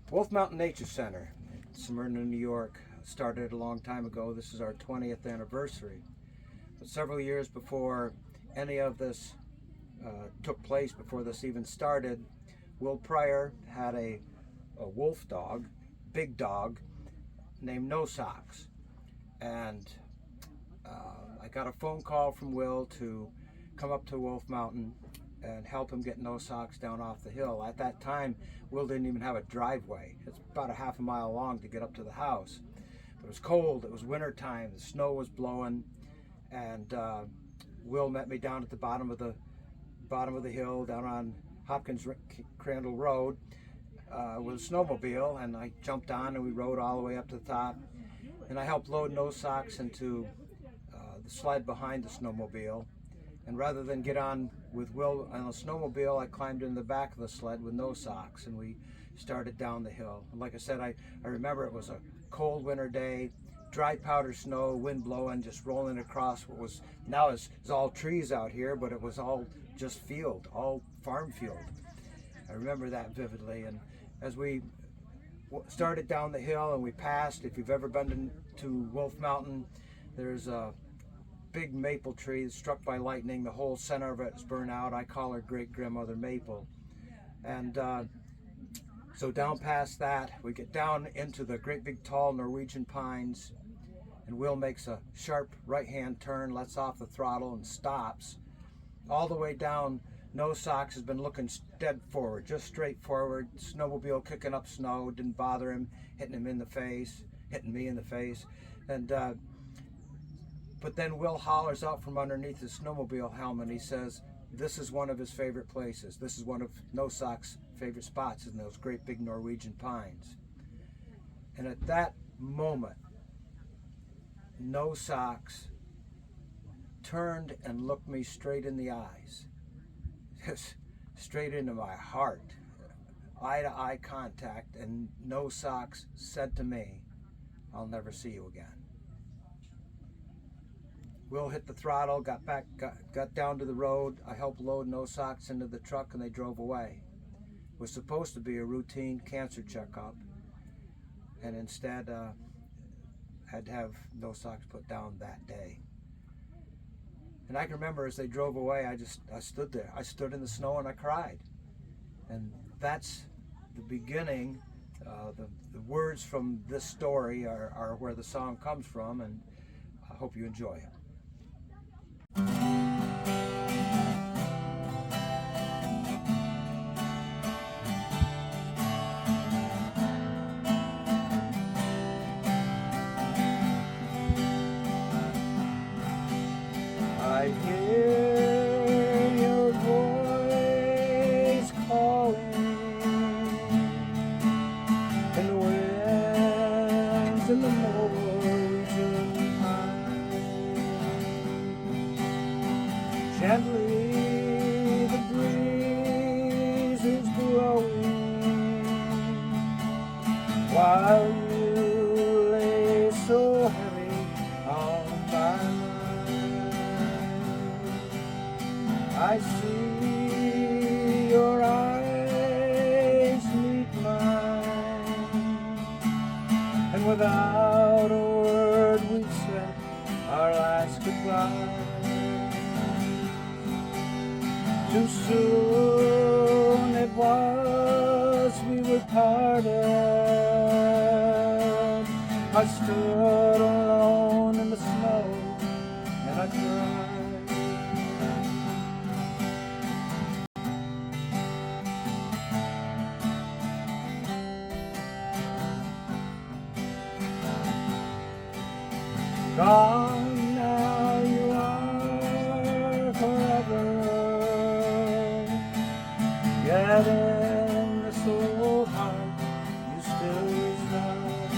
Wolf Mountain Nature Center, Smyrna, New York, started a long time ago. This is our 20th anniversary. But several years before any of this took place, before this even started, Will Pryor had a wolf dog, big dog, named No Socks. And I got a phone call from Will to come up to Wolf Mountain and help him get No Socks down off the hill. At that time, Will didn't even have a driveway. It's about a half a mile long to get up to the house. But it was cold, it was winter time, the snow was blowing, and Will met me down at the bottom of the hill, down on Hopkins Crandall Road, with a snowmobile, and I jumped on and we rode all the way up to the top. And I helped load No Socks into the sled behind the snowmobile. And rather than get on with Will on the snowmobile, I climbed in the back of the sled with No Socks, and we started down the hill. And like I said, I remember it was a cold winter day, dry powder snow, wind blowing, just rolling across what was now is all trees out here, but it was all just field, all farm field. I remember that vividly. And as we started down the hill and we passed, if you've ever been to Wolf Mountain, there's a big maple tree that's struck by lightning. The whole center of it is burned out. I call her Great Grandmother Maple. And so down past that, we get down into the great big tall Norwegian pines, and Will makes a sharp right-hand turn, lets off the throttle and stops. All the way down, No Socks has been looking dead forward, just straight forward. Snowmobile kicking up snow, didn't bother him, hitting me in the face. And but then Will hollers out from underneath his snowmobile helmet. He says, this is one of his favorite places. This is one of No Socks' favorite spots, in those great big Norwegian pines. And at that moment, No Socks turned and looked me straight in the eyes, just straight into my heart, eye-to-eye contact, and No Socks said to me, "I'll never see you again." Will hit the throttle, got down to the road. I helped load No Socks into the truck, and they drove away. It was supposed to be a routine cancer checkup, and instead had to have No Socks put down that day. And I can remember as they drove away, I stood there. I stood in the snow and I cried. And that's the beginning. The words from this story are where the song comes from, and I hope you enjoy it. I hear your voice calling, and the winds in the Norwegian pines. Gently the breeze is blowing, while you lay so heavy on my mind. I see your eyes meet mine, and without a word we said our last goodbye. Too soon it was we were parted. I stood alone in the snow and I cried. Gone now you are forever, yet in this old heart you still reside.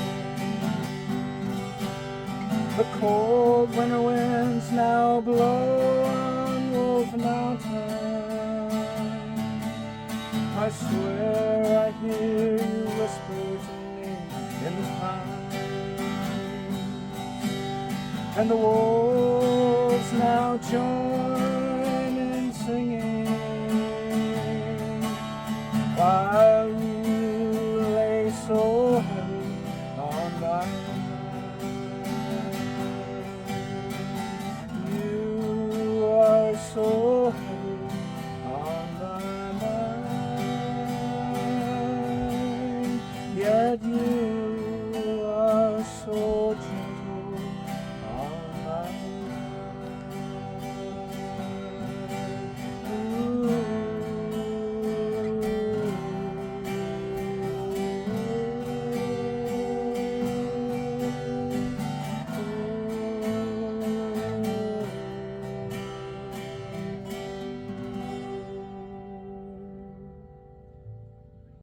The cold winter winds now blow on Wolf Mountain. I swear I hear you whisper to me in the pines. And the wolves now join